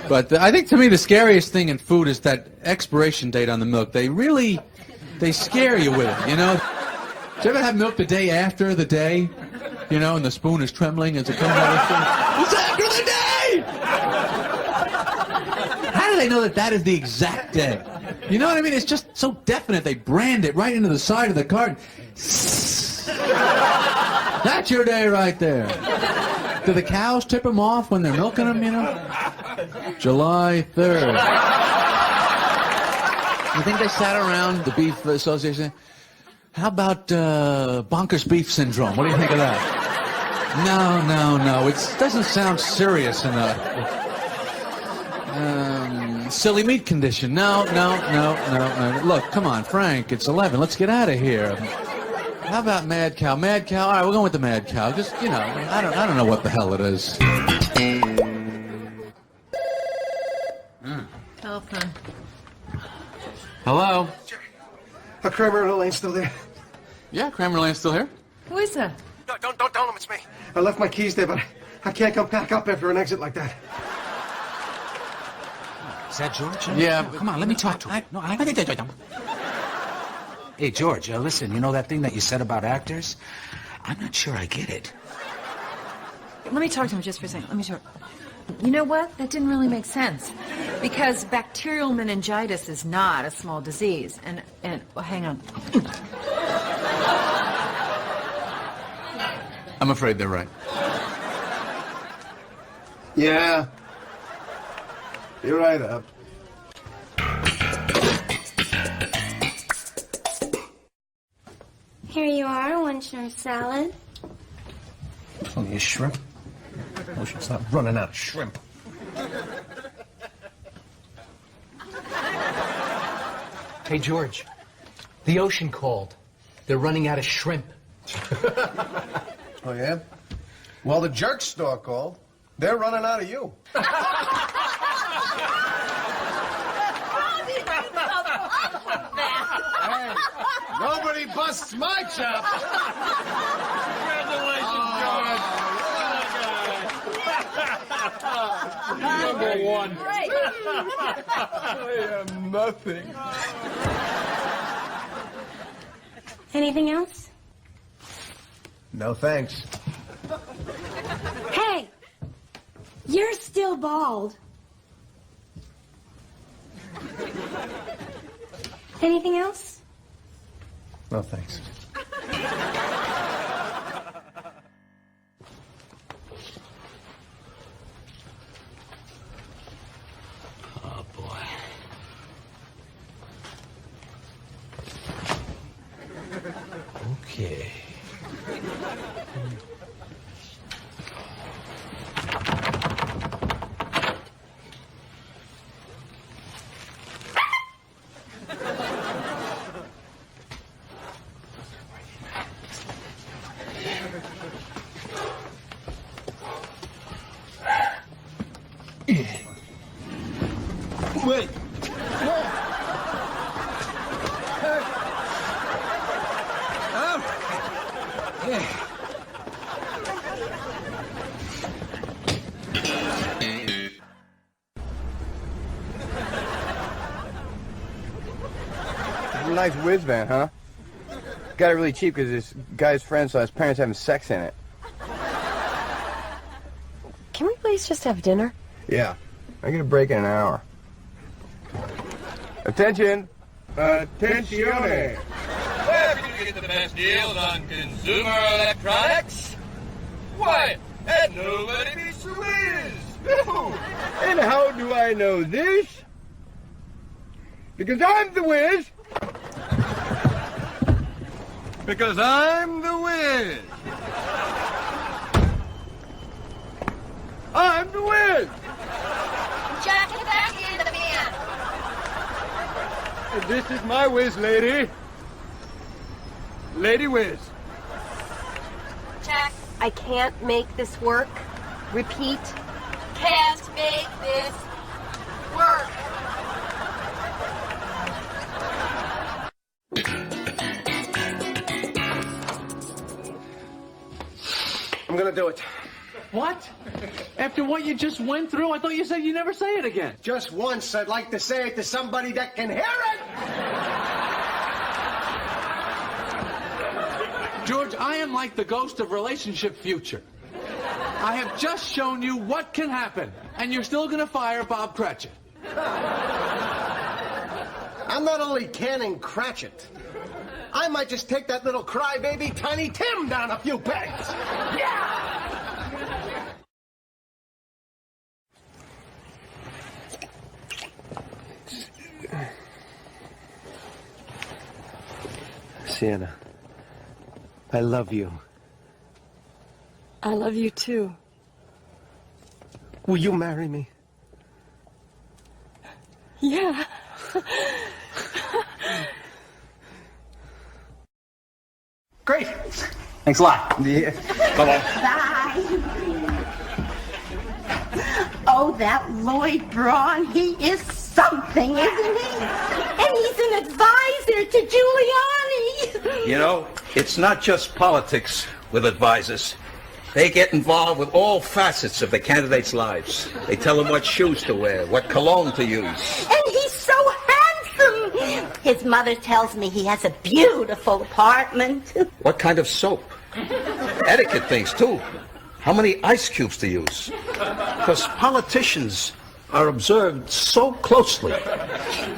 But I think to me the scariest thing in food is that expiration date on the milk. They scare you with it, you know? Did you ever have milk the day after the day? You know, and the spoon is trembling as it comes out of the spoon? It's after the day! How do they know that is the exact day? You know what I mean? It's just so definite. They brand it right into the side of the carton. That's your day right there. Do the cows tip them off when they're milking them, you know? July 3rd. You think they sat around the Beef Association? How about bonkers beef syndrome? What do you think of that? No. It doesn't sound serious enough. Silly meat condition. No. Look, come on, Frank. It's 11. Let's get out of here. How about mad cow? Mad cow? All right, we're going with the mad cow. Just, you know, I don't know what the hell it is. Telephone. Hello? Kramer and Elaine's still there? Yeah, Kramer Lane's still here. Who is that? No, don't tell them it's me. I left my keys there, but I can't come back up after an exit like that. Is that George? Yeah. Come on, let me talk to him. Hey, George, listen, you know that thing that you said about actors? I'm not sure I get it. Let me talk to him just for a second. Let me talk. You know what? That didn't really make sense. Because bacterial meningitis is not a small disease. And well, hang on. I'm afraid they're right. Yeah. You're right, Up. Here you are, one shrimp salad. Only a shrimp. Ocean's not running out of shrimp. Hey, George. The ocean called. They're running out of shrimp. Oh, yeah? Well, the jerk store called. They're running out of you. Hey, nobody busts my chops. Number one. I am nothing. Anything else? No, thanks. Hey! You're still bald. Anything else? No, thanks. Oh, boy. Okay. Wait. Nice whiz van, huh? Got it really cheap because this guy's friend saw his parents having sex in it. Can we please just have dinner? Yeah. I get a break in an hour. Attention! Attenzione! Where can you get the best deals on consumer electronics? Why, and nobody beats the Wiz! No! And how do I know this? Because I'm the Wiz! Because I'm the Wiz! I'm the Wiz! Jack, get back in the van! And this is my Wiz, lady. Lady Wiz. Jack, I can't make this work. Repeat. can't make this work. I'm gonna do it. What? After what you just went through? I thought you said you'd never say it again. Just once, I'd like to say it to somebody that can hear it. George, I am like the ghost of relationship future. I have just shown you what can happen, and you're still going to fire Bob Cratchit. I'm not only canning Cratchit. I might just take that little crybaby Tiny Tim down a few pegs. Yeah! Sienna, I love you. I love you too. Will you marry me? Yeah. Great. Thanks a lot. Yeah. Bye-bye. Bye. Oh, that Lloyd Braun, he is something, isn't he? And he's an advisor to Giuliani. You know, it's not just politics with advisors. They get involved with all facets of the candidates' lives. They tell them what shoes to wear, what cologne to use. And he's so handsome. His mother tells me he has a beautiful apartment. What kind of soap? Etiquette things, too. How many ice cubes to use? Because politicians are observed so closely.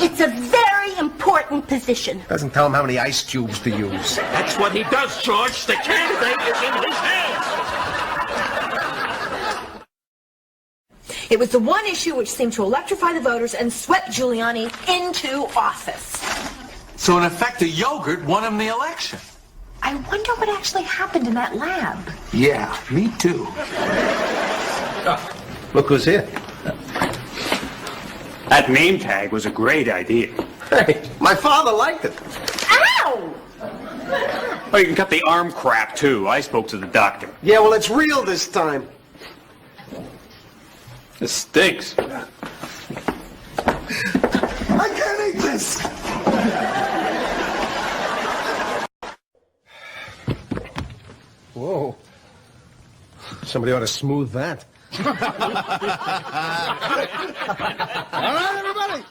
It's a very important position. Doesn't tell him how many ice cubes to use. That's what he does, George. The candidate is in his hands. It was the one issue which seemed to electrify the voters and swept Giuliani into office. So in effect, the yogurt won him the election. I wonder what actually happened in that lab. Yeah, me too. Look who's here. That name tag was a great idea. Hey, my father liked it. Ow! Oh, you can cut the arm crap, too. I spoke to the doctor. Yeah, well, it's real this time. This stinks. I can't eat this. Whoa. Somebody ought to smooth that. All right, everybody.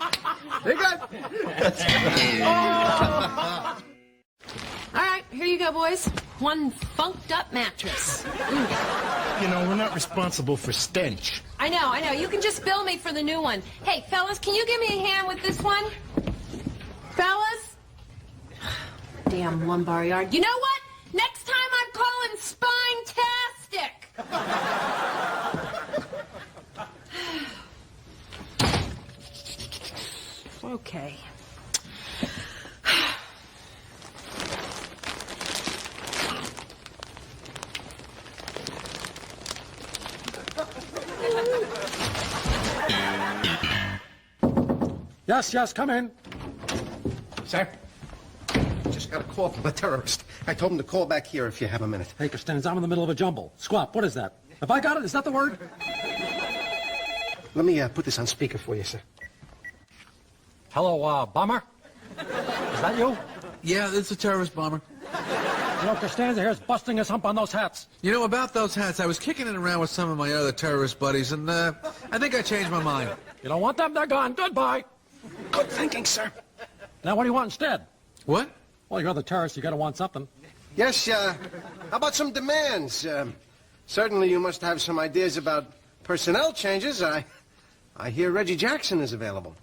Be good. All right, here you go, boys. One funked up mattress. You know, we're not responsible for stench. I know. You can just bill me for the new one. Hey, fellas, can you give me a hand with this one? Fellas? Damn lumbar yard. You know what? Next time I'm calling Spine-tastic. Okay. Yes, come in. Sir? Just got a call from a terrorist. I told him to call back here if you have a minute. Hey, Costanza, I'm in the middle of a jumble. Squap, what is that? Have I got it? Is that the word? Let me put this on speaker for you, sir. Hello, bomber? Is that you? Yeah, it's a terrorist bomber. You know, Costanza here's busting his hump on those hats. You know, about those hats, I was kicking it around with some of my other terrorist buddies, and I think I changed my mind. You don't want them? They're gone. Goodbye. Good thinking, sir. Now, what do you want instead? What? Well, you're the terrorist. You got to want something. Yes, how about some demands? Certainly you must have some ideas about personnel changes. I hear Reggie Jackson is available.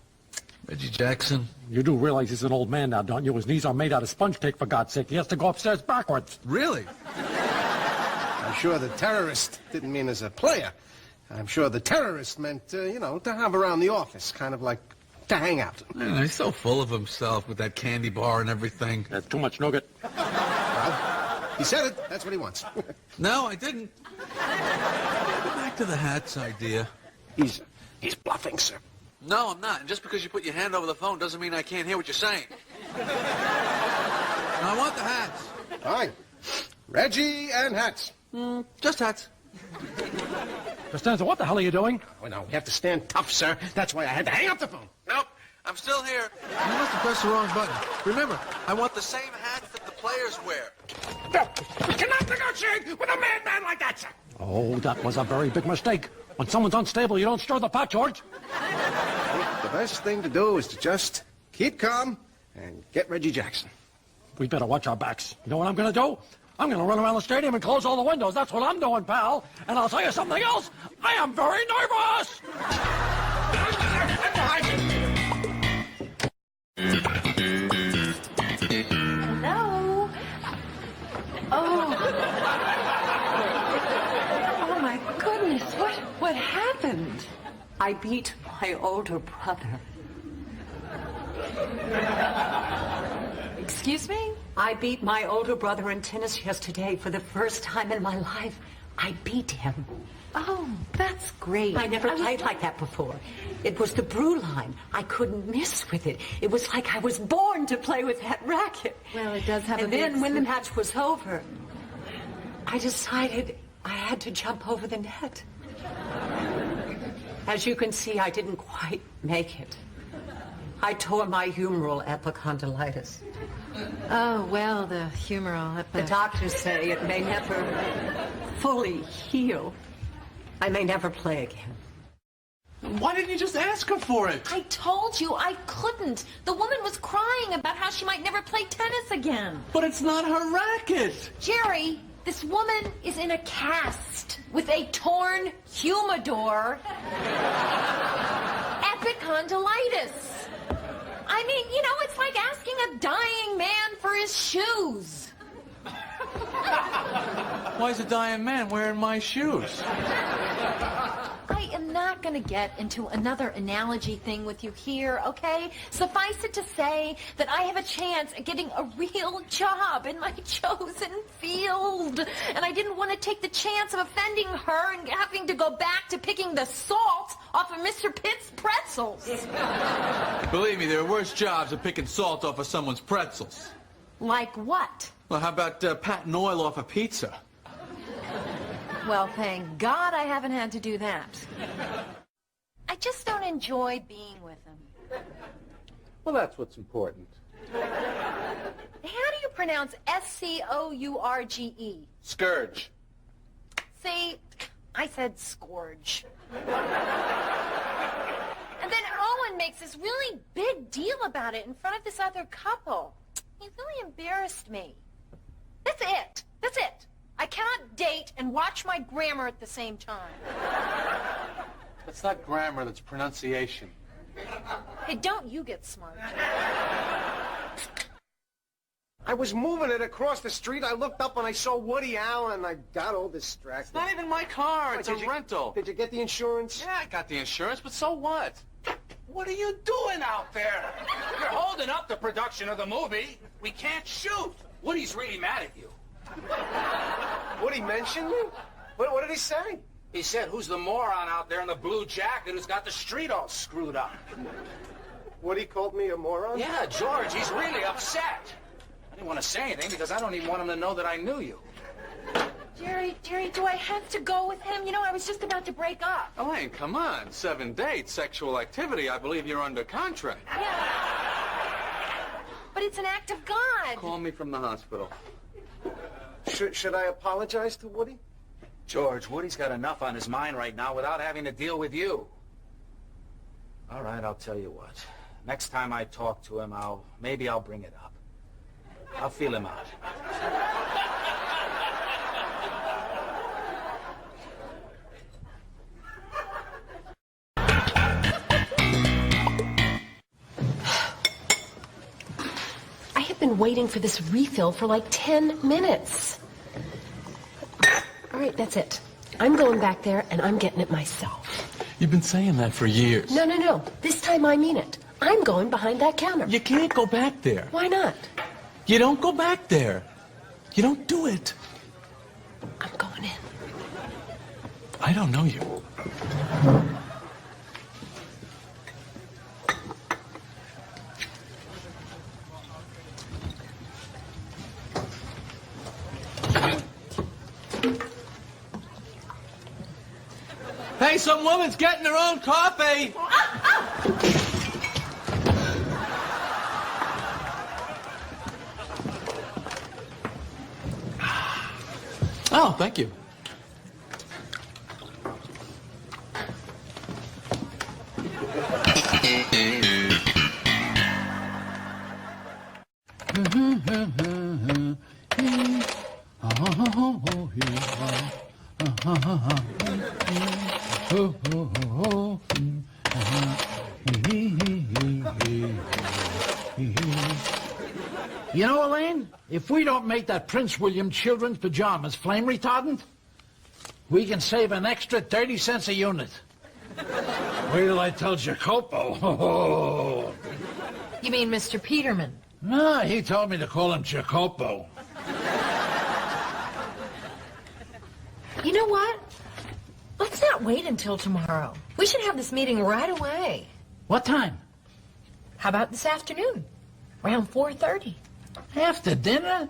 Reggie Jackson? You do realize he's an old man now, don't you? His knees are made out of sponge cake, for God's sake. He has to go upstairs backwards. Really? I'm sure the terrorist didn't mean as a player. I'm sure the terrorist meant, to have around the office, kind of like to hang out. Man, he's so full of himself with that candy bar and everything. That's too much nougat. Well, he said it. That's what he wants. No, I didn't. Back to the hats idea. He's bluffing, sir. No, I'm not. And just because you put your hand over the phone doesn't mean I can't hear what you're saying. I want the hats. Fine. Reggie and hats. Just hats. Costanza, what the hell are you doing? Oh, no, we have to stand tough, sir. That's why I had to hang up the phone. Nope, I'm still here. You must have pressed the wrong button. Remember, I want the same hats that the players wear. No, we cannot negotiate with a madman like that, sir. Oh, that was a very big mistake. When someone's unstable, you don't stir the pot, George. The best thing to do is to just keep calm and get Reggie Jackson. We better watch our backs. You know what I'm going to do? I'm going to run around the stadium and close all the windows. That's what I'm doing, pal. And I'll tell you something else. I am very nervous. Hello? Oh. Oh, my goodness. What happened? I beat my older brother. Excuse me? I beat my older brother in tennis yesterday for the first time in my life. I beat him. Oh, that's great. I never played like that before. It was the brew line. I couldn't miss with it. It was like I was born to play with that racket. Well, it does have and then when the match was over, I decided I had to jump over the net. As you can see, I didn't quite make it. I tore my humeral epicondylitis. Oh, well, the humeral The doctors say it may never fully heal. I may never play again. Why didn't you just ask her for it? I told you I couldn't. The woman was crying about how she might never play tennis again. But it's not her racket. Jerry, this woman is in a cast with a torn humidor epicondylitis. I mean, you know, it's like asking a dying man for his shoes. Why is a dying man wearing my shoes? I am not going to get into another analogy thing with you here, okay? Suffice it to say that I have a chance at getting a real job in my chosen field. And I didn't want to take the chance of offending her and having to go back to picking the salt off of Mr. Pitt's pretzels. Believe me, there are worse jobs than picking salt off of someone's pretzels. Like what? Well, how about patting oil off a pizza? Well, thank God I haven't had to do that. I just don't enjoy being with him. Well, that's what's important. How do you pronounce S-C-O-U-R-G-E? Scourge. See, I said scourge. And then Owen makes this really big deal about it in front of this other couple. He really embarrassed me. That's it. That's it. I cannot date and watch my grammar at the same time. That's not grammar, that's pronunciation. Hey, don't you get smart. I was moving it across the street. I looked up and I saw Woody Allen. I got all distracted. It's not even my car, it's a rental. Did you get the insurance? Yeah, I got the insurance, but so what? What are you doing out there? You're holding up the production of the movie. We can't shoot. Woody's really mad at you. Woody mentioned me? What did he say? He said, who's the moron out there in the blue jacket who's got the street all screwed up? Woody called me a moron? Yeah, George, he's really upset. I didn't want to say anything because I don't even want him to know that I knew you. Jerry, do I have to go with him? You know, I was just about to break up. Elaine, come on. 7 dates, sexual activity. I believe you're under contract. Yeah. But it's an act of God. Call me from the hospital. Should I apologize to Woody? George, Woody's got enough on his mind right now without having to deal with you. All right, I'll tell you what. Next time I talk to him, maybe I'll bring it up. I'll feel him out. I have been waiting for this refill for like 10 minutes. All right, that's it. I'm going back there and I'm getting it myself. You've been saying that for years. No. This time I mean it. I'm going behind that counter. You can't go back there. Why not? You don't go back there. You don't do it. I'm going in. I don't know you. Hey, some woman's getting her own coffee. Oh, thank you. You know, Elaine, if we don't make that Prince William children's pajamas flame retardant, we can save an extra 30 cents a unit. Wait till I tell Jacopo. You mean Mr. Peterman? No, he told me to call him Jacopo. You know what? Let's not wait until tomorrow. We should have this meeting right away. What time? How about this afternoon? Around 4:30. After dinner?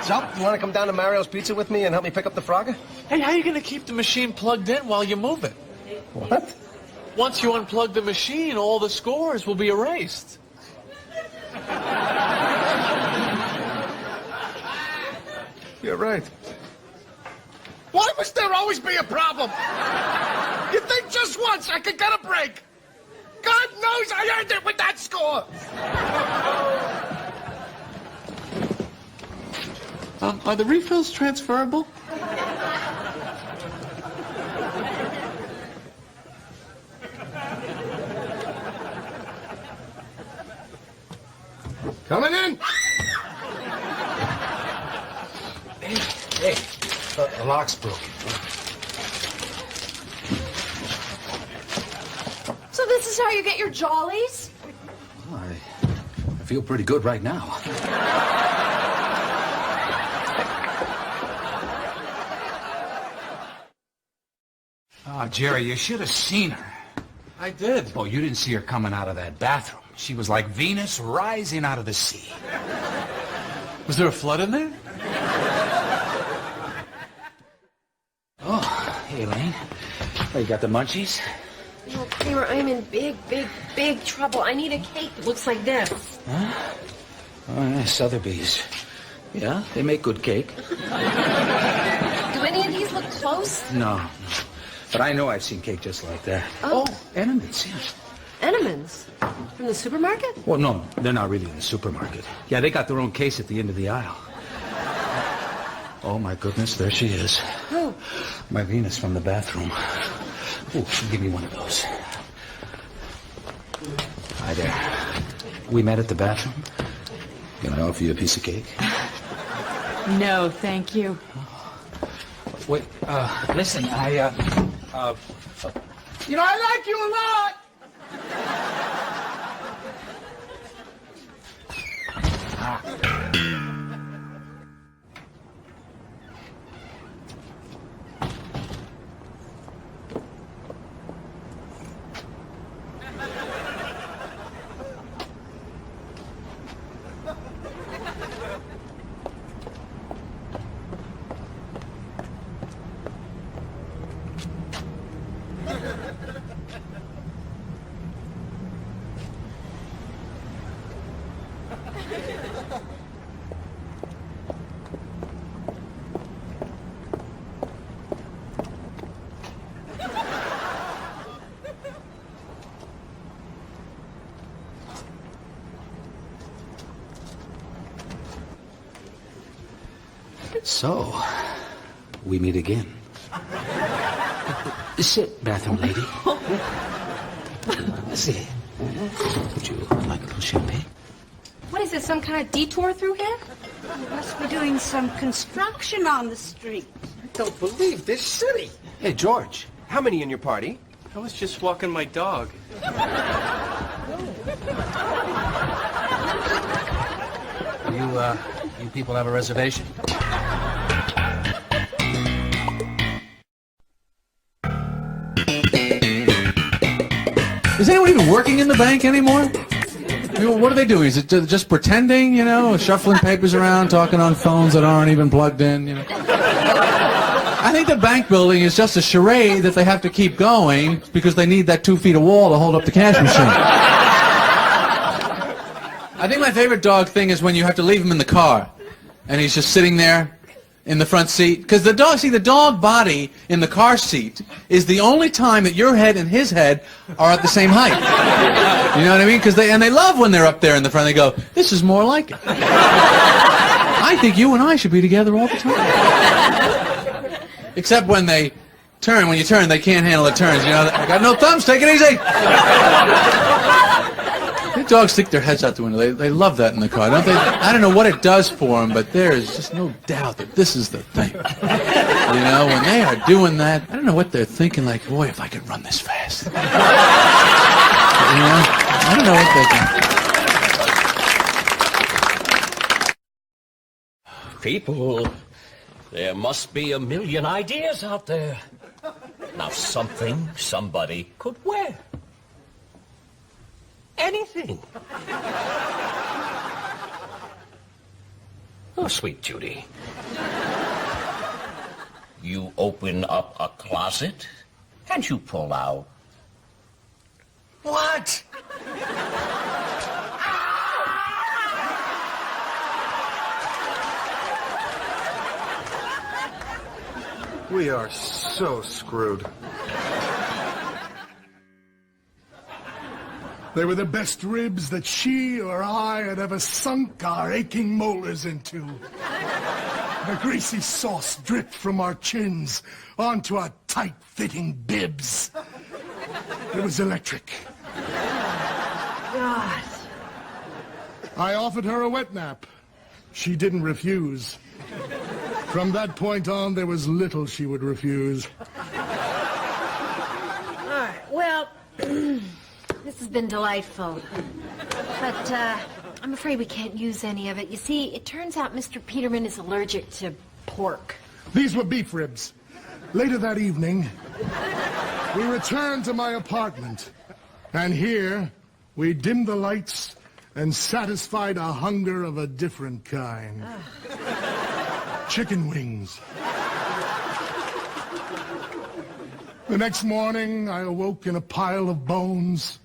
So, you want to come down to Mario's Pizza with me and help me pick up the Frogger? Hey, how are you going to keep the machine plugged in while you move it? What? Once you unplug the machine, all the scores will be erased. You're right. Why must there always be a problem? You think just once I could get a break? God knows I earned it with that score! Are the refills transferable? Coming in. Hey, the lock's broken. So this is how you get your jollies? I feel pretty good right now. Oh, Jerry, you should have seen her. I did. Oh, you didn't see her coming out of that bathroom. She was like Venus rising out of the sea. Was there a flood in there? Oh, hey, Elaine. Oh, you got the munchies? No, Kramer, I'm in big trouble. I need a cake that looks like this. Huh? Oh, yeah, Sotheby's. Yeah, they make good cake. Do any of these look close? No. But I know I've seen cake just like that. Oh, Enemans, yeah. Enemans? From the supermarket? Well, no, they're not really in the supermarket. Yeah, they got their own case at the end of the aisle. Oh, my goodness, there she is. Who? My Venus from the bathroom. Oh, give me one of those. Hi there. We met at the bathroom. Can I offer you a piece of cake? No, thank you. Wait, listen, I like you a lot! So, we meet again. Sit, bathroom lady. Sit. Would you like a little champagne? What is this, some kind of detour through here? Must be doing some construction on the street. I don't believe this city. Hey, George. How many in your party? I was just walking my dog. You people have a reservation? Is anyone even working in the bank anymore? I mean, what are they doing? Is it just pretending, you know, shuffling papers around, talking on phones that aren't even plugged in, you know? I think the bank building is just a charade that they have to keep going because they need that 2 feet of wall to hold up the cash machine. I think my favorite dog thing is when you have to leave him in the car and he's just sitting there in the front seat, because the dog body in the car seat is the only time that your head and his head are at the same height. You know what I mean? Because they love when they're up there in the front. They go, "This is more like it." I think you and I should be together all the time. Except when they turn. When you turn, they can't handle the turns. You know, I got no thumbs. Take it easy. The dogs stick their heads out the window. They love that in the car, don't they? I don't know what it does for them, but there is just no doubt that this is the thing. You know, when they are doing that, I don't know what they're thinking. Like, boy, if I could run this fast. You know, I don't know what they're thinking. People, there must be a million ideas out there. Now, something somebody could wear. Anything. Oh, sweet Judy. You open up a closet and you pull out. What? We are so screwed. They were the best ribs that she or I had ever sunk our aching molars into. The greasy sauce dripped from our chins onto our tight-fitting bibs. It was electric. God. I offered her a wet nap. She didn't refuse. From that point on, there was little she would refuse. All right, well, this has been delightful. But I'm afraid we can't use any of it. You see, it turns out Mr. Peterman is allergic to pork. These were beef ribs. Later that evening, we returned to my apartment. And here, we dimmed the lights and satisfied a hunger of a different kind. Chicken wings. The next morning, I awoke in a pile of bones,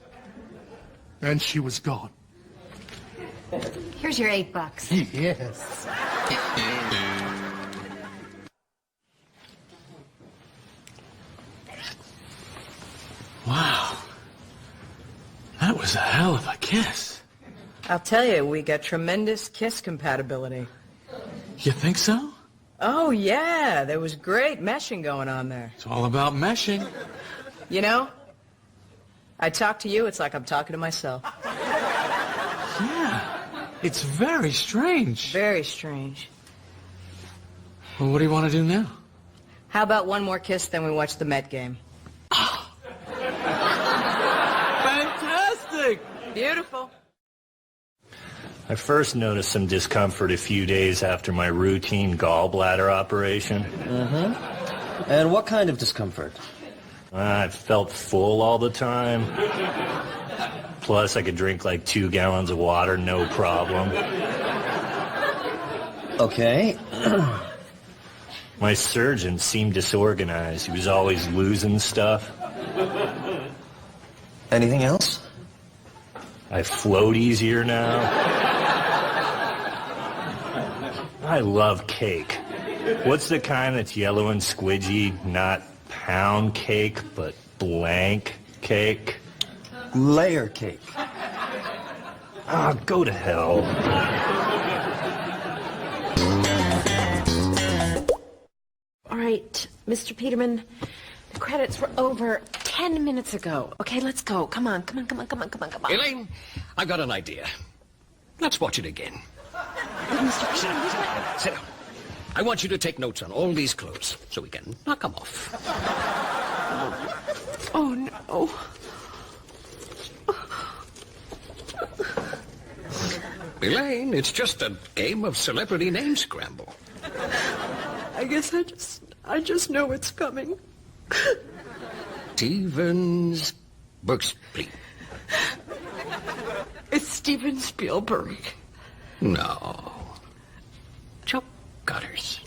and she was gone. Here's your $8. Yes. Wow. That was a hell of a kiss. I'll tell you, we got tremendous kiss compatibility. You think so? Oh, yeah. There was great meshing going on there. It's all about meshing. You know, I talk to you, it's like I'm talking to myself. Yeah. It's very strange. Very strange. Well, what do you want to do now? How about one more kiss, then we watch the Met game? Fantastic! Beautiful. I first noticed some discomfort a few days after my routine gallbladder operation. Mm-hmm. And what kind of discomfort? I felt full all the time. Plus, I could drink like 2 gallons of water, no problem. Okay. My surgeon seemed disorganized. He was always losing stuff. Anything else? I float easier now. I love cake. What's the kind that's yellow and squidgy? Not pound cake, but blank cake? Layer cake. Ah, go to hell. All right, Mr. Peterman, the credits were over 10 minutes ago. Okay, let's go. Come on. Elaine, I've got an idea. Let's watch it again. Mr. Peterman, Sit down. I want you to take notes on all these clothes so we can knock them off. Oh, no. Elaine, it's just a game of celebrity name scramble. I guess I just know it's coming. Stevens Bergsplee. It's Steven Spielberg. No. Chuck Gutters.